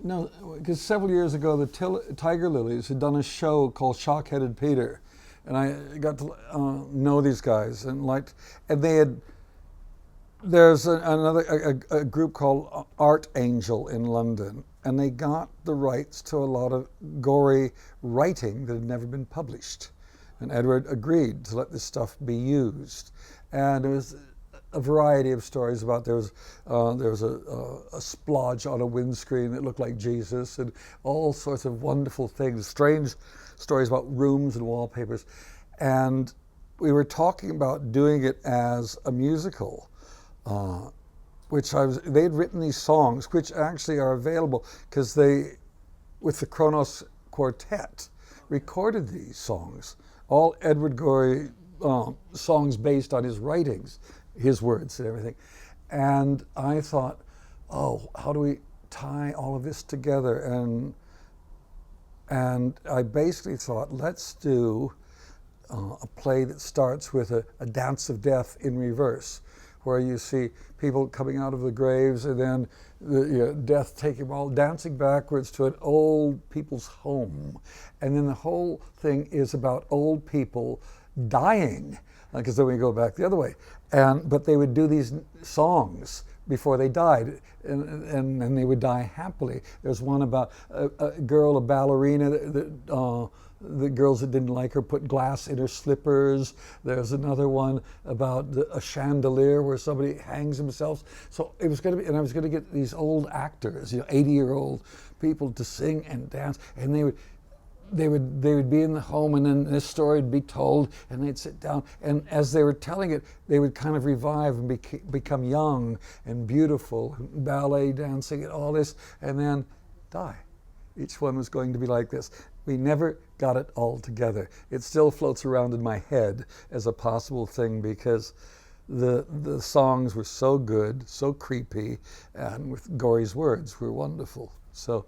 No, because several years ago, the Tiger Lillies had done a show called Shock-Headed Peter, and I got to know these guys and they had. There's a group called Art Angel in London, and they got the rights to a lot of Gorey writing that had never been published, and Edward agreed to let this stuff be used, and there was a variety of stories about there was a splodge on a windscreen that looked like Jesus, and all sorts of wonderful things, strange stories about rooms and wallpapers, and we were talking about doing it as a musical, they'd written these songs, which actually are available because they, with the Kronos Quartet, recorded these songs, all Edward Gorey songs based on his writings, his words and everything. And I thought, oh, how do we tie all of this together? And I basically thought, let's do a play that starts with a dance of death in reverse, where you see people coming out of the graves and then death taking them all, dancing backwards to an old people's home. And then the whole thing is about old people dying, because then we go back the other way. But they would do these songs before they died, and they would die happily. There's one about a girl, a ballerina, the girls that didn't like her put glass in her slippers. There's another one about a chandelier where somebody hangs themselves. So it was going to be, and I was going to get these old actors, 80-year-old people to sing and dance, and they would be in the home, and then this story would be told, and they'd sit down, and as they were telling it, they would kind of revive and become young and beautiful, ballet dancing and all this, and then die. Each one was going to be like this. We never got it all together. It still floats around in my head as a possible thing because the songs were so good, so creepy, and with Gorey's words were wonderful. So